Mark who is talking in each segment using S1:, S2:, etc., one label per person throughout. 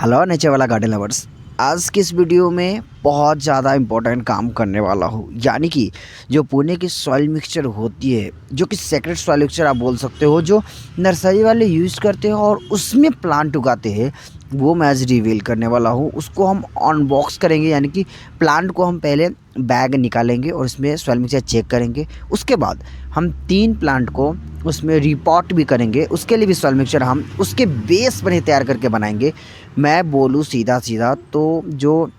S1: Hello nature वाला garden lovers. आज की इस वीडियो में बहुत ज़्यादा इम्पोर्टेंट काम करने वाला हूँ, यानी कि जो पुणे की सॉइल मिक्सचर होती है, जो कि सेक्रेट सॉइल मिक्सचर आप बोल सकते हो, जो नर्सरी वाले यूज़ करते हैं और उसमें प्लांट उगाते हैं, वो मैं आज रिवील करने वाला हूँ। उसको हम अनबॉक्स करेंगे, यानी कि प्लांट को हम पहले बैग निकालेंगे और उसमें सॉइल मिक्सचर चेक करेंगे। उसके बाद हम 3 प्लांट को उसमें रिपोर्ट भी करेंगे, उसके लिए भी सॉइल मिक्सचर हम उसके बेस पर ही तैयार करके बनाएंगे। मैं बोलूँ सीधा सीधा तो जो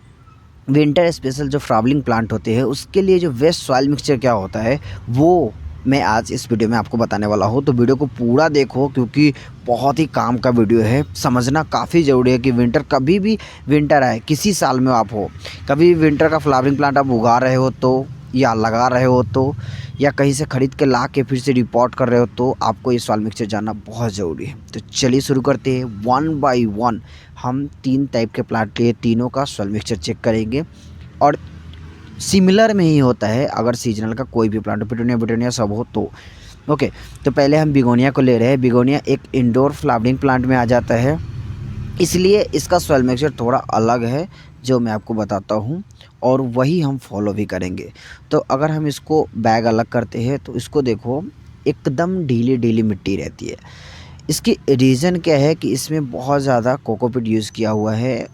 S1: विंटर स्पेशल जो फ्लावरिंग प्लांट होते हैं, उसके लिए जो बेस्ट सॉइल मिक्सचर क्या होता है, वो मैं आज इस वीडियो में आपको बताने वाला हूँ। तो वीडियो को पूरा देखो, क्योंकि बहुत ही काम का वीडियो है। समझना काफ़ी ज़रूरी है कि विंटर कभी भी विंटर आए, किसी साल में आप हो, कभी विंटर का फ्लावरिंग प्लांट आप उगा रहे हो तो, या लगा रहे हो तो, या कहीं से ख़रीद के ला के फिर से रिपोर्ट कर रहे हो, तो आपको ये सॉइल मिक्सचर जानना बहुत ज़रूरी है। तो चलिए शुरू करते हैं। वन बाय वन हम 3 टाइप के प्लांट लिए तीनों का सॉइल मिक्सचर चेक करेंगे। और सिमिलर में ही होता है, अगर सीजनल का कोई भी प्लांट, पिटूनिया बिटूनिया सब हो तो। ओके, तो पहले हम बिगोनिया को ले रहे हैं। बिगोनिया एक इंडोर फ्लावरिंग प्लांट में आ जाता है, इसलिए इसका सॉइल मिक्सचर थोड़ा अलग है, जो मैं आपको बताता हूँ, और वही हम फॉलो भी करेंगे। तो अगर हम इसको बैग अलग करते हैं तो इसको देखो, एकदम ढीली ढीली मिट्टी रहती है। इसकी रीज़न क्या है कि इसमें बहुत ज़्यादा कोकोपीट यूज़ किया हुआ है।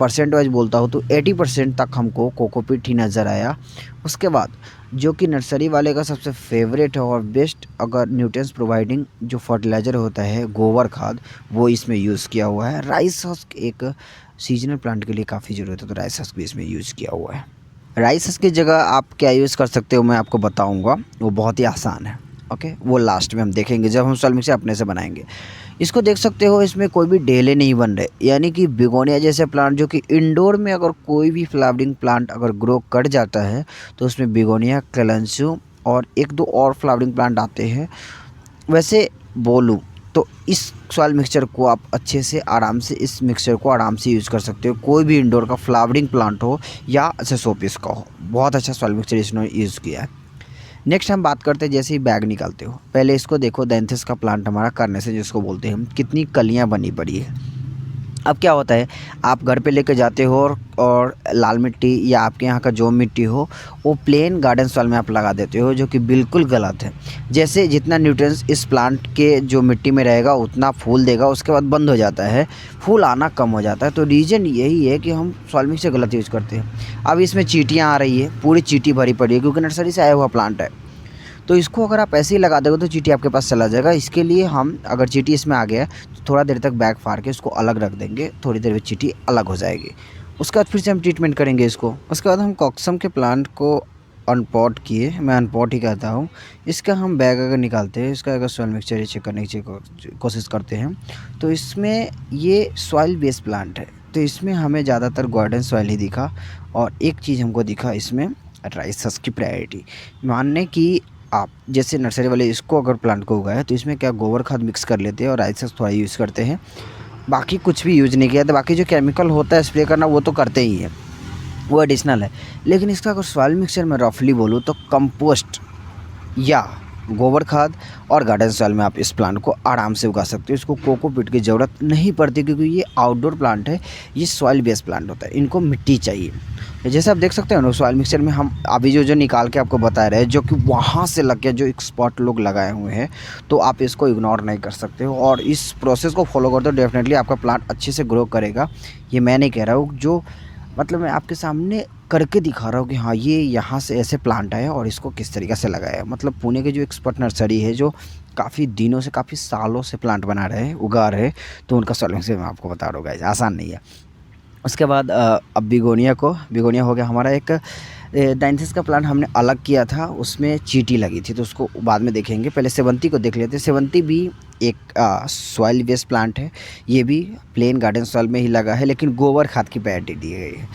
S1: परसेंट वाइज बोलता हूँ तो 80% तक हमको कोकोपीट ही नज़र आया। उसके बाद जो कि नर्सरी वाले का सबसे फेवरेट है और बेस्ट अगर न्यूट्रिएंट्स प्रोवाइडिंग जो फर्टिलाइज़र होता है, गोबर खाद, वो इसमें यूज़ किया हुआ है। राइस हस्क एक सीजनल प्लांट के लिए काफ़ी ज़रूरत है, तो राइस हस्क भी इसमें यूज़ किया हुआ है। राइस हस्क की जगह आप क्या यूज़ कर सकते हो, मैं आपको बताऊँगा। वो बहुत ही आसान है। ओके, वो लास्ट में हम देखेंगे जब हम सॉइल मिक्सचर अपने से बनाएंगे। इसको देख सकते हो, इसमें कोई भी ढेले नहीं बन रहे, यानी कि बिगोनिया जैसे प्लांट जो कि इंडोर में अगर कोई भी फ्लावरिंग प्लांट अगर ग्रो कर जाता है, तो उसमें बिगोनिया, कैलेंशियम और 1-2 और फ्लावरिंग प्लांट आते हैं। वैसे बोलूँ तो इस सॉइल मिक्सचर को आप अच्छे से आराम से इस मिक्सचर को आराम से यूज़ कर सकते हो, कोई भी इंडोर का फ्लावरिंग प्लांट हो या अच्छा शोपीस का हो। बहुत अच्छा सॉइल मिक्सचर इसने यूज़ किया है। नेक्स्ट हम बात करते हैं, जैसे ही बैग निकालते हो, पहले इसको देखो, दैंथिस का प्लांट हमारा करने से जिसको बोलते हैं हम, कितनी कलियां बनी पड़ी है। अब क्या होता है, आप घर पे लेके जाते हो और लाल मिट्टी या आपके यहाँ का जो मिट्टी हो, वो प्लेन गार्डन सॉइल में आप लगा देते हो, जो कि बिल्कुल गलत है। जैसे जितना न्यूट्रिएंट्स इस प्लांट के जो मिट्टी में रहेगा उतना फूल देगा, उसके बाद बंद हो जाता है, फूल आना कम हो जाता है। तो रीज़न यही है कि हम सॉइल मिक्स से गलत यूज़ करते हैं। अब इसमें चींटियाँ आ रही है, पूरी चींटी भरी पड़ी है, क्योंकि नर्सरी से आया हुआ प्लांट है। तो इसको अगर आप ऐसे ही लगा दोगे तो चींटी आपके पास चला जाएगा। इसके लिए हम, अगर चींटी इसमें आ गया है, तो थोड़ा देर तक बैग फाड़ के उसको अलग रख देंगे, थोड़ी देर में चींटी अलग हो जाएगी। उसके बाद फिर से हम ट्रीटमेंट करेंगे इसको। उसके बाद हम कॉक्सम के प्लांट को अनपॉट किए, मैं अनपॉट ही कहता हूँ। इसका हम बैग अगर निकालते हैं, इसका अगर सॉइल मिक्सचर चेक करने की कोशिश करते हैं, तो इसमें ये सॉइल बेस्ड प्लांट है, तो इसमें हमें ज़्यादातर गार्डन सॉइल ही दिखा। और एक चीज़ हमको दिखा इसमें, राइस हस्क की प्रायोरिटी, मानने की आप जैसे नर्सरी वाले इसको अगर प्लांट को उगाया, तो इसमें क्या गोबर खाद मिक्स कर लेते हैं और राइस हस्क थोड़ा यूज़ करते हैं, बाकी कुछ भी यूज़ नहीं किया। तो बाकी जो केमिकल होता है स्प्रे करना, वो तो करते ही है, वो एडिशनल है। लेकिन इसका अगर सॉइल मिक्सचर में रफली बोलूँ तो कंपोस्ट या गोबर खाद और गार्डन सॉइल में आप इस प्लांट को आराम से उगा सकते हो। इसको कोकोपीट की ज़रूरत नहीं पड़ती, क्योंकि ये आउटडोर प्लांट है, ये सॉइल बेस्ड प्लांट होता है, इनको मिट्टी चाहिए। जैसे आप देख सकते हो ना, सॉइल मिक्सचर में हम अभी जो जो निकाल के आपको बता रहे हैं, जो कि वहाँ से लग के जो एक्सपर्ट लोग लगाए हुए हैं, तो आप इसको इग्नोर नहीं कर सकते हो और इस प्रोसेस को फॉलो करते हो, डेफिनेटली आपका प्लांट अच्छे से ग्रो करेगा। ये मैं नहीं कह रहा हूँ, जो मतलब मैं आपके सामने करके दिखा रहा हूँ कि हाँ, ये यहाँ से ऐसे प्लांट आया और इसको किस तरीके से लगाया है। मतलब पुणे के जो एक्सपर्ट नर्सरी है, जो काफ़ी दिनों से, काफ़ी सालों से प्लांट बना रहे हैं, उगा रहे हैं, तो उनका सॉल्यूशन से मैं आपको बता रहा हूँ गाइस, आसान नहीं है। उसके बाद अब बिगोनिया हो गया हमारा। एक डाइंथिस का प्लांट हमने अलग किया था, उसमें चींटी लगी थी, तो उसको बाद में देखेंगे। पहले सेवंती को देख लेते हैं। सेवंती भी एक सॉइल बेस्ड प्लांट है, ये भी प्लेन गार्डन सॉइल में ही लगा है, लेकिन गोबर खाद की प्रायोरिटी दी गई है।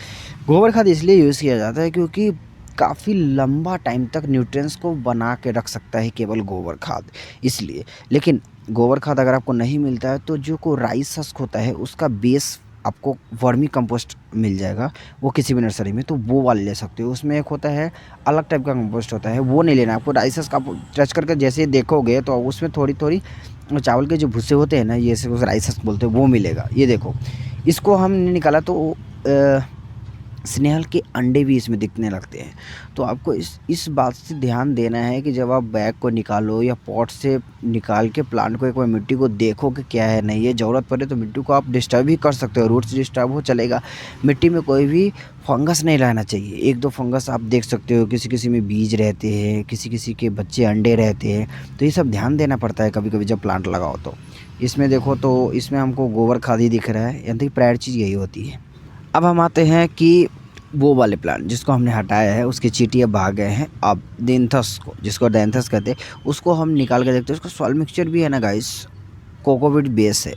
S1: गोबर खाद इसलिए यूज़ किया जाता है क्योंकि काफ़ी लंबा टाइम तक न्यूट्रिएंट्स को बना के रख सकता है केवल गोबर खाद, इसलिए। लेकिन गोबर खाद अगर आपको नहीं मिलता है, तो जो को राइस हस्क होता है, उसका बेस आपको वर्मी कंपोस्ट मिल जाएगा, वो किसी भी नर्सरी में, तो वो वाले ले सकते हो। उसमें एक होता है अलग टाइप का कंपोस्ट होता है, वो नहीं लेना है आपको। राइसेस का टच करके जैसे देखोगे तो उसमें थोड़ी थोड़ी चावल के जो भुस्से होते हैं ना, ये से उस राइसेस बोलते हैं, वो मिलेगा। ये देखो, इसको हमने निकाला तो स्नेहल के अंडे भी इसमें दिखने लगते हैं। तो आपको इस बात से ध्यान देना है कि जब आप बैग को निकालो या पॉट से निकाल के प्लांट को एक बार मिट्टी को देखो कि क्या है नहीं है। ज़रूरत पड़े तो मिट्टी को आप डिस्टर्ब भी कर सकते हो, रूट्स डिस्टर्ब हो चलेगा। मिट्टी में कोई भी फंगस नहीं रहना चाहिए। एक दो फंगस आप देख सकते हो, किसी किसी में बीज रहते हैं, किसी किसी के बच्चे अंडे रहते हैं। तो ये सब ध्यान देना पड़ता है कभी कभी जब प्लांट लगाओ तो। इसमें देखो तो इसमें हमको गोबर खाद ही दिख रहा है, यानी प्रायर चीज़ यही होती है। अब हम आते हैं कि वो वाले प्लांट जिसको हमने हटाया है, उसकी चींटियाँ भाग गए हैं। अब डेंथस को, जिसको डेंथस कहते हैं, उसको हम निकाल के देखते हैं। उसका सॉइल मिक्सचर भी है ना गाइस, कोकोपीट बेस है।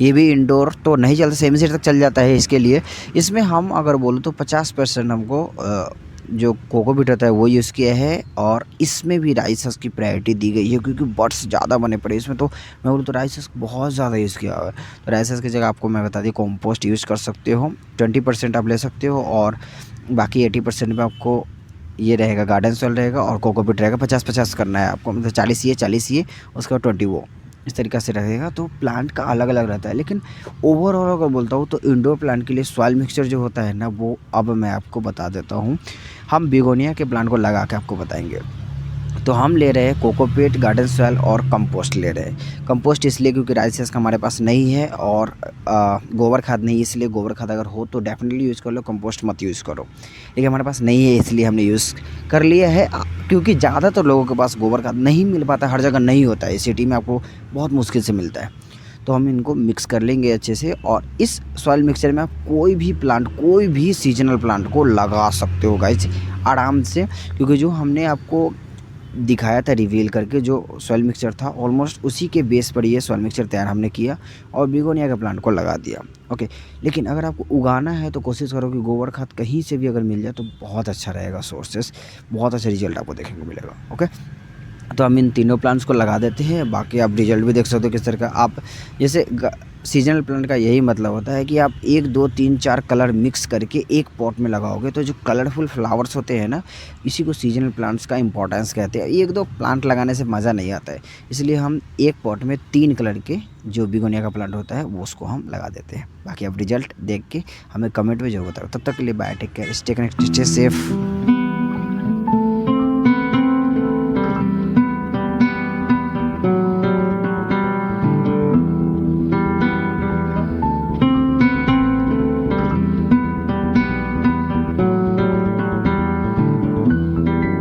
S1: ये भी इंडोर तो नहीं चलता, सेमी सीड तक चल जाता है इसके लिए। इसमें हम अगर बोलो तो 50% हमको जो कोकोपीट होता है वो यूज़ किया है, और इसमें भी राइसस की प्रायोरिटी दी गई है क्योंकि बर्ड्स ज़्यादा बने पड़े इसमें। तो मैं बोलूँ तो राइसस बहुत ज़्यादा यूज़ किया हुआ है। तो राइसस की जगह आपको मैं बता दी कॉम्पोस्ट यूज़ कर सकते हो, 20% आप ले सकते हो, और बाकी 80% में आपको ये रहेगा गार्डन सॉइल रहेगा, और कोकोपीट रहेगा। 50-50 करना है आपको, मतलब 40 ये उसके बाद 20 वो, इस तरीक़े से रहेगा। तो प्लांट का अलग अलग रहता है। लेकिन ओवरऑल अगर बोलता हूँ तो इंडोर प्लांट के लिए सॉइल मिक्सचर जो होता है ना, वो अब मैं आपको बता देता हूँ। हम बिगोनिया के प्लांट को लगा के आपको बताएंगे। तो हम ले रहे हैं कोकोपीट, गार्डन सॉइल और कंपोस्ट ले रहे हैं। कंपोस्ट इसलिए क्योंकि राइसेस का हमारे पास नहीं है, और गोबर खाद नहीं है, इसलिए गोबर खाद अगर हो तो डेफिनेटली यूज़ कर लो, कंपोस्ट मत यूज़ करो। लेकिन हमारे पास नहीं है इसलिए हमने यूज़ कर लिया है, क्योंकि ज़्यादातर लोगों के पास गोबर खाद नहीं मिल पाता, हर जगह नहीं होता है। सिटी में आपको बहुत मुश्किल से मिलता है। तो हम इनको मिक्स कर लेंगे अच्छे से, और इस सॉइल मिक्सचर में आप कोई भी प्लांट, कोई भी सीजनल प्लांट को लगा सकते हो गाइस आराम से। क्योंकि जो हमने आपको दिखाया था रिवील करके, जो सॉइल मिक्सचर था ऑलमोस्ट उसी के बेस पर ये सॉइल मिक्सचर तैयार हमने किया और बिगोनिया के प्लांट को लगा दिया। ओके, लेकिन अगर आपको उगाना है तो कोशिश करो कि गोबर खाद कहीं से भी अगर मिल जाए तो बहुत अच्छा रहेगा। सोर्सेस बहुत अच्छा रिजल्ट आपको देखने को मिलेगा। ओके, तो हम इन तीनों प्लांट्स को लगा देते हैं। बाकी आप रिजल्ट भी देख सकते हो किस तरह का। आप जैसे सीजनल प्लांट का यही मतलब होता है कि आप 1 2 3 4 कलर मिक्स करके एक पॉट में लगाओगे तो जो कलरफुल फ्लावर्स होते हैं ना, इसी को सीजनल प्लांट्स का इंपॉर्टेंस कहते हैं। 1 2 प्लांट लगाने से मज़ा नहीं आता है, इसलिए हम एक पॉट में 3 कलर के जो बिगोनिया का प्लांट होता है वो उसको हम लगा देते हैं। बाकी आप रिजल्ट देख के हमें कमेंट में जरूर बताओ। तब तक के लिए bye, take care, stay connected, stay safe.